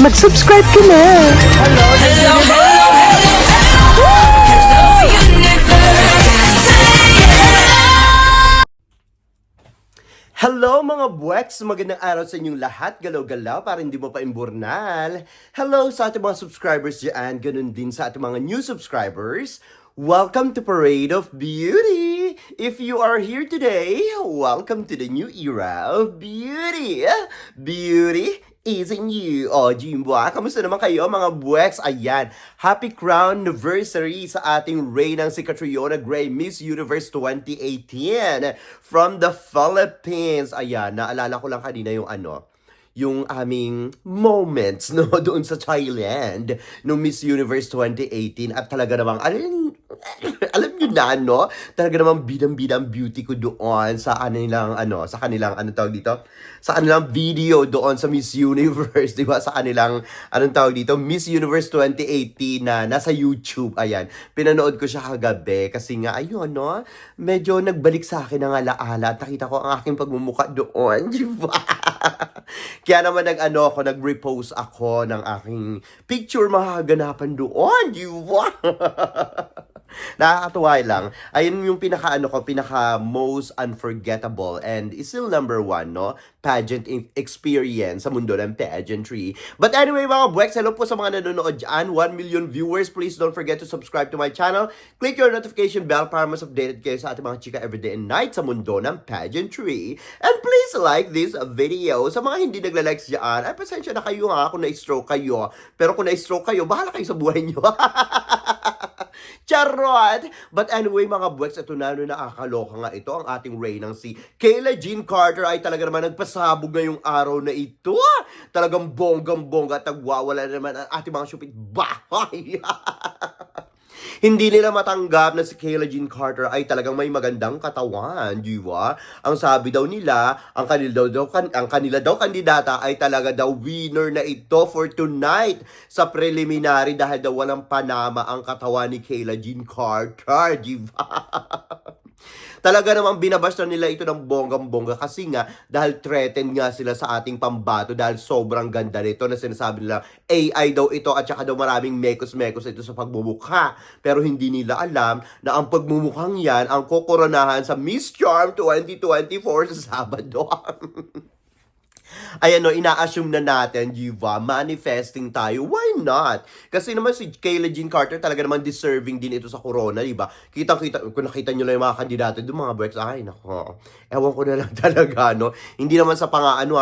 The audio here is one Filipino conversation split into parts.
mag-subscribe ka na. Hello, hello, hello, hello, universe. Hello mga buweks! Magandang araw sa inyong lahat. Galaw-galaw para hindi mo pa imburnal. Hello sa ating mga subscribers dyan. Ganun din sa ating mga new subscribers. Welcome to Parade of Beauty! If you are here today, welcome to the new era of beauty! Beauty is in you. O, Jimboa, kamusta naman kayo mga buweks? Ayan, happy crown anniversary sa ating reynang si Catriona Gray, Miss Universe 2018 from the Philippines. Ayan, naalala ko lang kanina yung aming moments no doon sa Thailand no Miss Universe 2018 at talaga namang alam niyo na no, talaga namang bidang-bidang beauty ko doon sa kanilang tawag dito, sa kanilang video doon sa Miss Universe, di ba, sa kanilang tawag dito, Miss Universe 2018 na nasa YouTube. Ayan, pinanood ko siya kagabi kasi nga ayun no, medyo nagbalik sa akin ang alaala at nakita ko ang aking pagmumukha doon, di ba? Kaya naman nag-repost ako ng aking picture makakaganapan doon, di ba? Nakakatuwa lang. Ayun yung pinaka most unforgettable and is still number one, no? Pageant experience sa mundo ng pageantry. But anyway, mga buweks, hello po sa mga nanonood dyan. 1 million viewers. Please don't forget to subscribe to my channel. Click your notification bell para mas updated kayo sa ating mga chika everyday and night sa mundo ng pageantry. And please like this video. Sa mga hindi nagla-likes dyan, ay pasensya na kayo ha kung na-stroke kayo. Pero kung na-stroke kayo, bahala kayo sa buhay nyo. Charot! But anyway, mga buweks, ito na nakakaloka nga ito. Ang ating reynang si Kayla Jean Carter ay talaga naman nagpasabog ngayong araw na ito. Talagang bonggang-bongga at nagwawala naman ang ating mga syupit bahay. Hindi nila matanggap na si Kayla Jean Carter ay talagang may magandang katawan, di ba? Ang sabi daw nila, ang kanila daw kandidata ay talaga daw winner na ito for tonight sa preliminary dahil daw walang panama ang katawan ni Kayla Jean Carter, di ba? Talaga namang binabash na nila ito ng bonggang-bongga kasi nga dahil threatened nga sila sa ating pambato dahil sobrang ganda nito na sinasabi nila AI daw ito at saka daw maraming mekos-mekos ito sa pagmumukha. Pero hindi nila alam na ang pagmumukhang yan ang kokoronahan sa Miss Charm 2024 sa Sabado. Ayan no, ina-assume na natin, diba, manifesting tayo. Why not? Kasi naman si Kayla Jean Carter talaga naman deserving din ito sa corona, diba? Kitang-kita, kung nakita nyo lang yung mga kandidato doon, mga breaks, ay nako, ewan ko na lang talaga, no? Hindi naman sa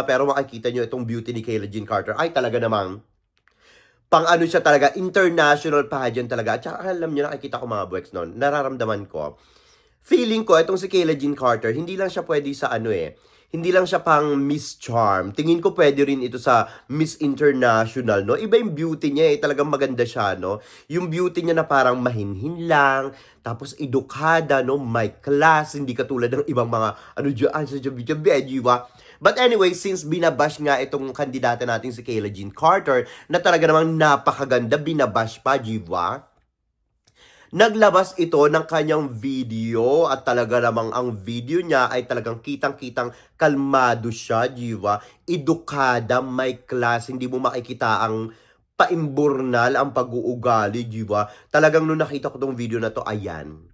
pero makikita nyo itong beauty ni Kayla Jean Carter, ay talaga namang siya talaga, international pageant talaga. At saka alam nyo, nakikita ko mga breaks noon, nararamdaman ko, feeling ko, itong si Kayla Jean Carter, hindi lang siya pwede sa hindi lang siya pang Miss Charm. Tingin ko pwede rin ito sa Miss International, no? Iba yung beauty niya, talagang maganda siya, no? Yung beauty niya na parang mahinhin lang, tapos edukada, no? May class, hindi katulad ng ibang mga, sa jabi-jabi, ba? But anyway, since binabash nga itong kandidata natin si Kayla Jean Carter, na talaga namang napakaganda, binabash pa, ba? Naglabas ito ng kanyang video at talaga namang ang video niya ay talagang kitang-kitang kalmado siya, diba? Edukada, may class, hindi mo makikita ang paimburnal, ang pag-uugali, diba? Talagang nung nakita ko tong video na to, ayan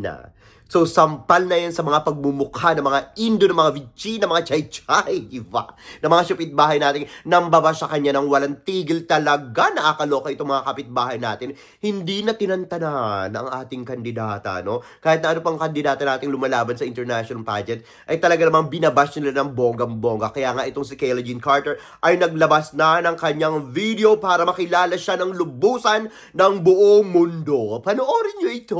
na. So, sampal na yan sa mga pagmumukha ng mga Indo, ng mga Vichy, ng mga chay-chay, diba? Ng mga kapitbahay natin, nambaba sa kanya ng walang tigil talaga. Nakakaloka itong mga kapitbahay natin. Hindi na tinantanan ang ating kandidata, no? Kahit na ano pang kandidata nating lumalaban sa international pageant, ay talaga namang binabash nila ng bonggang-bongga. Kaya nga itong si Kayla Jean Carter ay naglabas na ng kanyang video para makilala siya ng lubusan ng buong mundo. Panoorin nyo ito,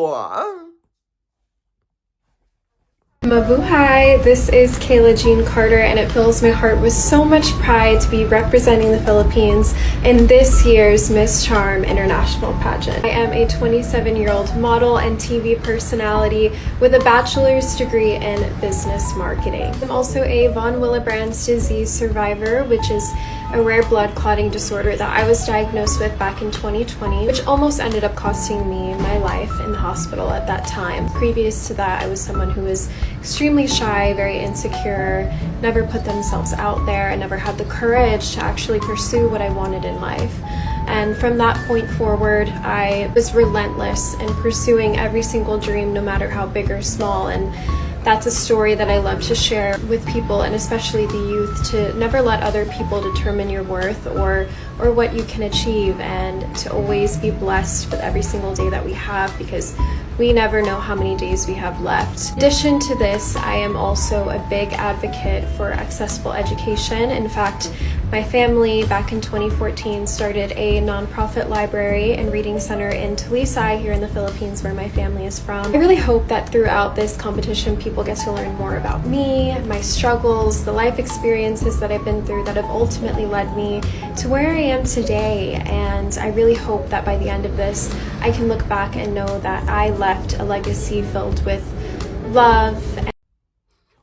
Mabuhay! This is Kayla Jean Carter, and it fills my heart with so much pride to be representing the Philippines in this year's Miss Charm International Pageant. I am a 27-year-old model and TV personality with a bachelor's degree in business marketing. I'm also a von Willebrand's disease survivor, which is a rare blood clotting disorder that I was diagnosed with back in 2020, which almost ended up costing me my life in the hospital at that time. Previous to that, I was someone who was extremely shy, very insecure, never put themselves out there, and never had the courage to actually pursue what I wanted in life. And from that point forward, I was relentless in pursuing every single dream, no matter how big or small. And that's a story that I love to share with people, and especially the youth, to never let other people determine your worth or what you can achieve, and to always be blessed with every single day that we have, because we never know how many days we have left. In addition to this, I am also a big advocate for accessible education. In fact, my family back in 2014 started a nonprofit library and reading center in Talisay here in the Philippines, where my family is from. I really hope that throughout this competition, people get to learn more about me, my struggles, the life experiences that I've been through that have ultimately led me to where I am today. And I really hope that by the end of this, I can look back and know that I left a legacy filled with love.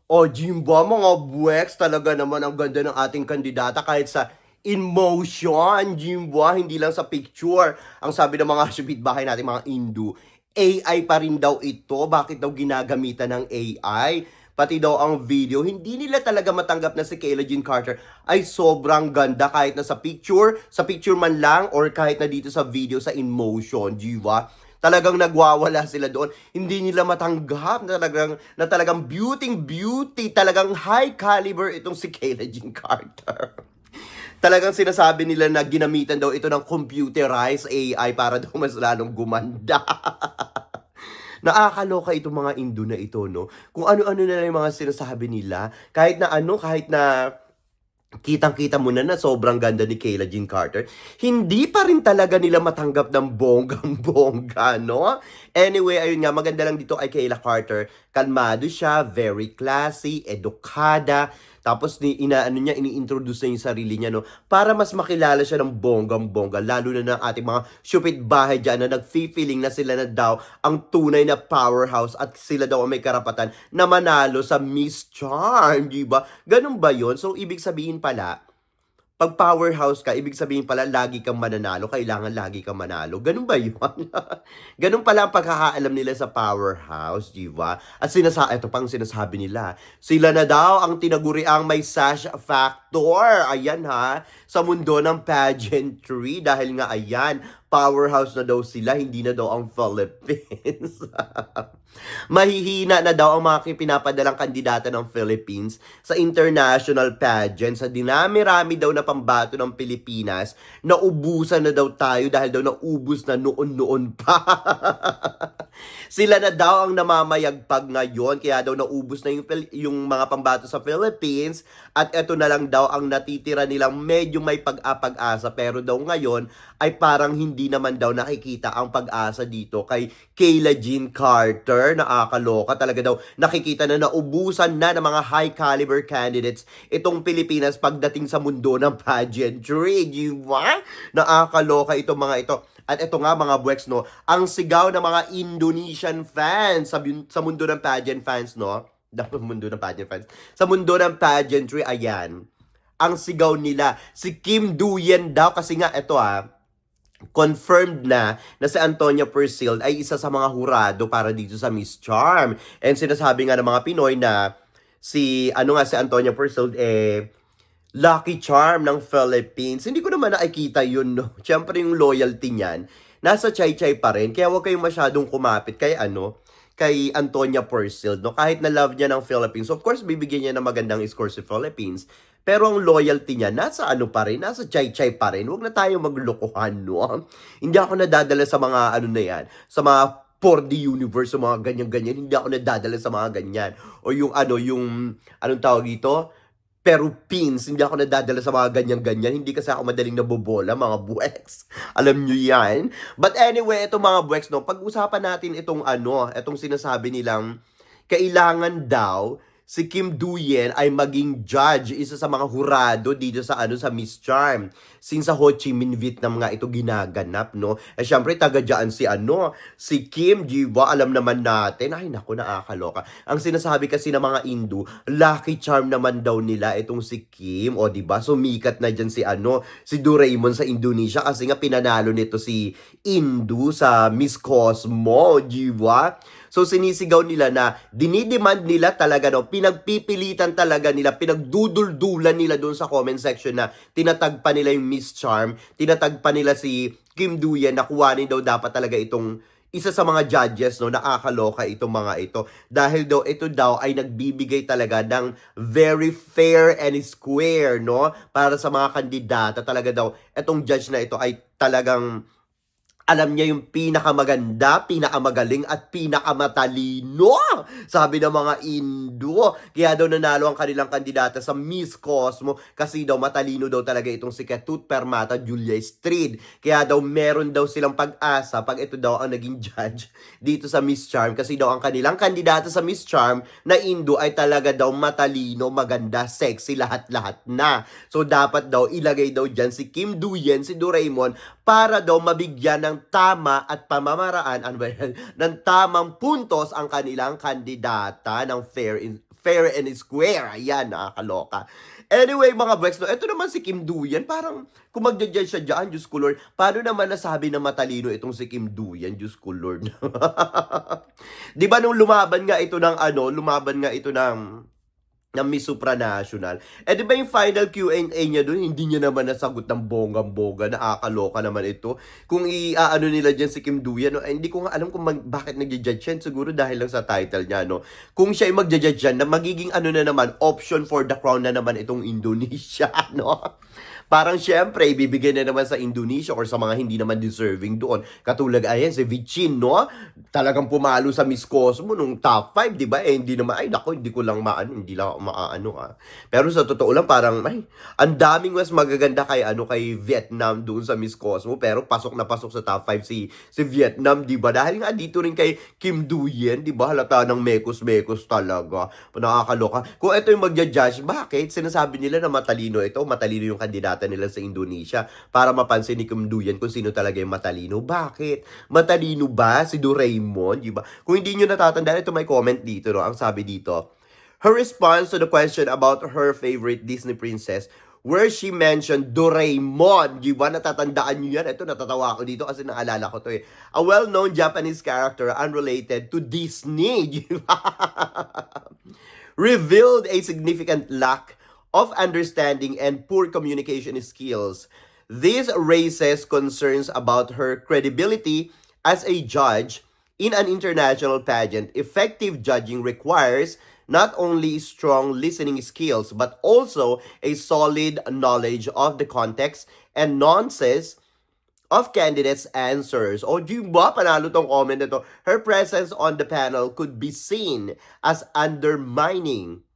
O, Jimba, mga buweks, talaga naman ang ganda ng ating kandidata kahit sa emotion, Jimba, hindi lang sa picture. Ang sabi ng mga kapitbahay natin, mga Hindu, AI pa rin daw ito. Bakit daw ginagamitan ng AI? Pati daw ang video, hindi nila talaga matanggap na si Kayla Jean Carter ay sobrang ganda kahit na sa picture man lang, or kahit na dito sa video, sa emotion, Jiva. Talagang nagwawala sila doon. Hindi nila matanggap na talagang beauty, talagang high caliber itong si Kayla Jean Carter. Talagang sinasabi nila na ginamitan daw ito ng computerized AI para daw mas lalong gumanda. Nakakaloka itong mga Indo na ito, no? Kung ano-ano na lang yung mga sinasabi nila. Kahit na kitang-kita mo na sobrang ganda ni Kayla Jean Carter, hindi pa rin talaga nila matanggap ng bonggang-bongga, no? Anyway, ayun nga, maganda lang dito kay Kayla Carter. Kalmado siya, very classy, edukada, tapos ini-introduce niya yung sarili niya, no? Para mas makilala siya ng bonggang-bongga, lalo na ng ating mga stupid bahay dyan na nag-feeling na sila na daw ang tunay na powerhouse at sila daw ang may karapatan na manalo sa Miss Charm, di ba? Ganun ba yun? So, ibig sabihin pala, pag powerhouse ka, ibig sabihin pala, lagi kang mananalo, kailangan lagi kang manalo. Ganun ba yun? Ganun pala ang pagkakaalam nila sa powerhouse, di ba? At ito pang sinasabi nila, sila na daw ang tinaguriang may sash factor. Ayan ha, sa mundo ng pageantry. Dahil nga ayan, powerhouse na daw sila, hindi na daw ang Philippines. Mahihina na daw ang mga pinapadalang kandidata ng Philippines sa international pageant. Sa dinami-rami daw na pambato ng Pilipinas, naubusan na daw tayo dahil daw naubos na noon-noon pa. Sila na daw ang namamayagpag ngayon, kaya daw naubos na yung mga pambato sa Philippines, at eto na lang daw ang natitira nilang medyo may pag-asa, pero daw ngayon ay parang hindi naman daw nakikita ang pag-asa dito kay Kayla Jean Carter. Nakakaloka talaga daw, nakikita na naubusan na ng mga high caliber candidates itong Pilipinas pagdating sa mundo ng pageantry, di ba? Nakakaloka itong mga ito. At ito nga mga buweks, no, ang sigaw ng mga Indonesian fans sa mundo ng pageant fans, no? Sa mundo ng pageantry, ayan. Ang sigaw nila, si Kim Duyen daw, kasi nga ito confirmed na si Antonia Persil ay isa sa mga hurado para dito sa Miss Charm. And sinasabi nga ng mga Pinoy na si Antonia Persil lucky charm ng Philippines. Hindi ko naman nakikita yun, no? Siyempre yung loyalty niyan, nasa chay-chay pa rin. Kaya huwag kayong masyadong kumapit kay Antonia Persil, no? Kahit na love niya ng Philippines, of course, bibigyan niya ng magandang score si Philippines. Pero ang loyalty niya, nasa nasa chay-chay pa rin. Huwag na tayong maglokohan, no? Hindi ako nadadala sa mga sa mga 4D universe, sa mga ganyan-ganyan. Hindi ako nadadala sa mga ganyan. O anong tawag dito? Pero pins, hindi ako nadadala sa mga ganyan-ganyan. Hindi kasi ako madaling nabobola, mga buweks. Alam nyo yan. But anyway, itong mga buweks, no, pag-usapan natin itong sinasabi nilang kailangan daw si Kim Duyen ay maging judge, isa sa mga hurado dito sa sa Miss Charm. Since sa Ho Chi Minh, Vietnam nga ito ginaganap, no? Eh syempre taga diyan si Kim, diba? Alam naman natin. Ay naku, nakakaloka. Ang sinasabi kasi ng mga Indo, lucky charm naman daw nila itong si Kim, o diba? Sumikat na diyan si Doraemon sa Indonesia kasi nga pinanalo nito si Indo sa Miss Cosmo, diba? So sinisigaw nila na dinidemand nila talaga, no, pinagpipilitan talaga nila, pinagduduldulan nila doon sa comment section na tinatag pa nila yung Miss Charm, tinatag pa nila si Kim Duyen na kuwanin daw dapat talaga itong isa sa mga judges, no. Nakakaloka itong mga ito dahil daw ito daw ay nagbibigay talaga ng very fair and square, no, para sa mga kandidata. Talaga daw itong judge na ito ay talagang alam niya yung pinakamaganda, pinakamagaling, at pinakamatalino, sabi ng mga Indo. Kaya daw nanalo ang kanilang kandidata sa Miss Cosmo kasi daw matalino daw talaga itong si Ketut Permata Julia Estrid. Kaya daw meron daw silang pag-asa pag ito daw ang naging judge dito sa Miss Charm kasi daw ang kanilang kandidata sa Miss Charm na Indo ay talaga daw matalino, maganda, sexy, lahat-lahat na. So dapat daw ilagay daw dyan si Kim Duyen, si Doraemon, para daw mabigyan ng tama at pamamaraan, ng tamang puntos ang kanilang kandidata ng fair and square. Ayan, nakakaloka. Anyway, mga Brex, no, ito naman si Kim Duyen, parang kung magja-judge siya dyan, Diyos ko Lord, paano naman nasabi na matalino itong si Kim Duyen, Diyos ko Lord? Di ba nung lumaban nga ito ng Miss Supranational. Eh di ba yung final Q&A niya doon, hindi niya naman nasagot ng bonggang-bongga, nakakaloka naman ito. Kung i-ano nila dyan si Kim Duyen, no, eh, hindi ko nga alam kung bakit nag-judge yan, siguro dahil lang sa title niya, no. Kung siya ay mag-judge yan, na magiging na naman, option for the crown na naman itong Indonesia, no. Parang syempre, ibibigay na naman sa Indonesia or sa mga hindi naman deserving doon. Katulad, ayan, si Vichin, no? Talagang pumalo sa Miss Cosmo nung top 5, di ba? Eh, hindi naman, ay, nako, hindi lang ako maaano, ha. Pero sa totoo lang, parang, ay, ang daming mas magaganda kay Vietnam doon sa Miss Cosmo, pero pasok na pasok sa top 5 si Vietnam, di ba? Dahil nga dito rin kay Kim Duyen, di ba? Halata ng mekos-mekos talaga. Nakakaloka. Kung ito yung magja-judge, bakit? Sinasabi nila na matalino yung kandidata nila sa Indonesia para mapansin ni Kim Duyen kung sino talaga yung matalino. Bakit? Matalino ba si Doraemon? Diba? Kung hindi nyo natatandaan, ito may comment dito, no? Ang sabi dito, her response to the question about her favorite Disney princess where she mentioned Doraemon. Diba? Natatandaan nyo yan? Ito, natatawa ako dito kasi naalala ko to eh. A well-known Japanese character unrelated to Disney. Diba? Revealed a significant lack of understanding and poor communication skills. This raises concerns about her credibility as a judge in an international pageant. Effective judging requires not only strong listening skills but also a solid knowledge of the context and nuances of candidates' answers. O di ba, panalo tong comment na to. Her presence on the panel could be seen as undermining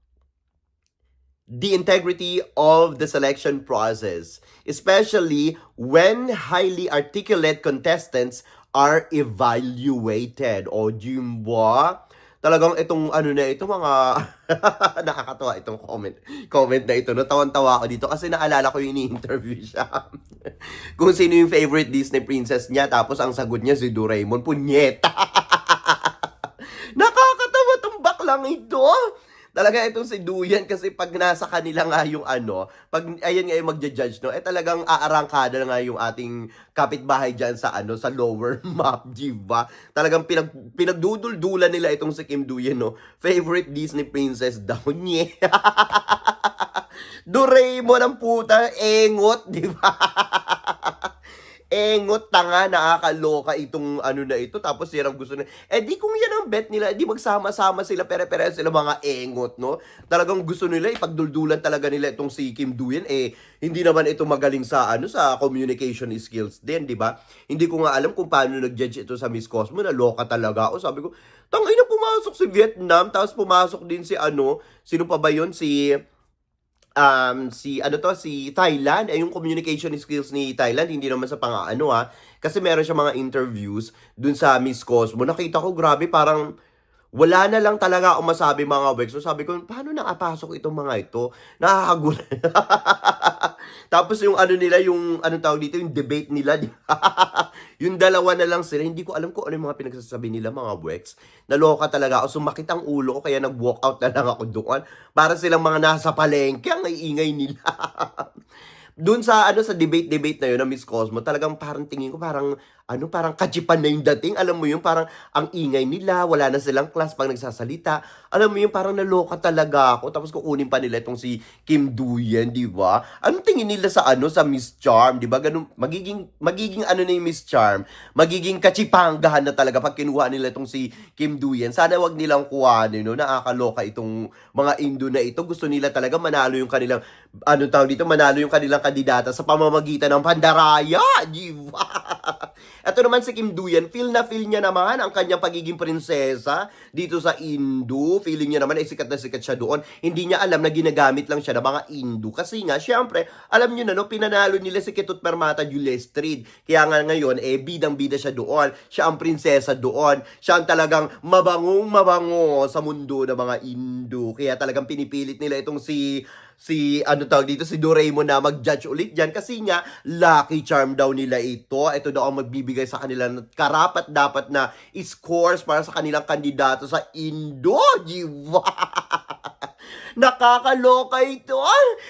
the integrity of the selection process, especially when highly articulate contestants are evaluated. O, Jimba, talagang itong mga nakakatawa itong comment na ito. Natawan-tawa ako dito kasi naalala ko yung ini-interview siya. Kung sino yung favorite Disney princess niya, tapos ang sagot niya si Doraemon. Punyeta! Nakakatawa tong baklang ito. Talaga itong si Duyen kasi pag nasa kanila nga yung pag ayan nga yung magja-judge, no, talagang aarangkada na nga yung ating kapitbahay dyan sa sa lower map, diba? Talagang pinagduduldulan nila itong si Kim Duyen, no. Favorite Disney princess daw niya. Doraemon ang puta, engot, diba? Engot, tanga, nakakaloka itong na ito. Tapos sirang gusto na. Eh di kung yan ang bet nila, di magsama-sama sila, pere-pere sila mga engot, no? Talagang gusto nila, ipagduldulan talaga nila itong si Kim Duyen. Eh, hindi naman ito magaling sa sa communication skills din, di ba? Hindi ko nga alam kung paano nag-judge ito sa Miss Cosmo. Naloka talaga ako. Sabi ko, tangina, pumasok si Vietnam, tapos pumasok din si sino pa ba yun? Si Thailand, yung communication skills ni Thailand, hindi naman sa kasi meron siya mga interviews dun sa Miss Cosmo. Nakita ko, grabe, parang wala na lang talaga akong masabi mga Wex. So sabi ko, paano nakapasok itong mga ito? Nakakagulat. Tapos yung ano nila, yung ano tawag dito, yung debate nila. Yung dalawa na lang sila. Hindi ko alam kung ano yung mga pinagsasabi nila mga Wex. Naloka talaga ako. Sumakit ang ulo ko kaya nag-walk out na lang ako doon. Para silang mga nasa palengke, ang iingay nila. Doon sa ano sa debate na yun na Miss Cosmo, talagang parang tingin ko parang kachipan na yung dating. Alam mo yun, parang ang ingay nila, wala na silang class pag nagsasalita. Alam mo yun, parang naloka talaga ako. Tapos kukunin pa nila itong si Kim Duyen, di ba? Anong tingin nila sa ano sa Miss Charm, di ba? Ganun, magiging ano na yung Miss Charm, magiging kachipanggahan na talaga pag kinuha nila itong si Kim Duyen. Sana wag nilang kuhanin, no? Nakakaloka itong mga Indo na ito. Gusto nila talaga manalo yung kanilang ano tawag dito, manalo yung kanilang kandidata sa pamamagitan ng pandaraya, di ba? Ito naman si Kim Duyen, feel niya naman ang kanyang pagiging prinsesa dito sa Indo. Feeling niya naman ay sikat na sikat siya doon. Hindi niya alam na ginagamit lang siya ng mga Indo. Kasi nga, syempre, alam niyo na, no, pinanalo nila si Ketut Permata Julestrid. Kaya nga ngayon, bidang-bida siya doon. Siya ang prinsesa doon. Siya ang talagang mabango sa mundo ng mga Indo. Kaya talagang pinipilit nila itong si ano tawag dito, si Doraemon na mag-judge ulit dyan kasi nga, lucky charm daw nila ito. Ito daw ang magbibigay sa kanila ng karapat dapat na scores para sa kanilang kandidato sa Indo, diba? Nakakaloka ito.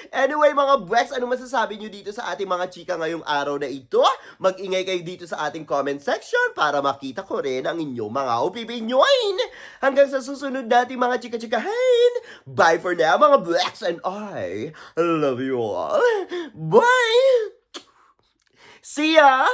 Anyway, mga Bwex, ano masasabi nyo dito sa ating mga chika ngayong araw na ito? Mag-ingay kayo dito sa ating comment section para makita ko rin ang inyong mga opinyon. Hanggang sa susunod nating mga chika-chikahin. Bye for now, mga Bwex, and I love you all. Bye! See ya!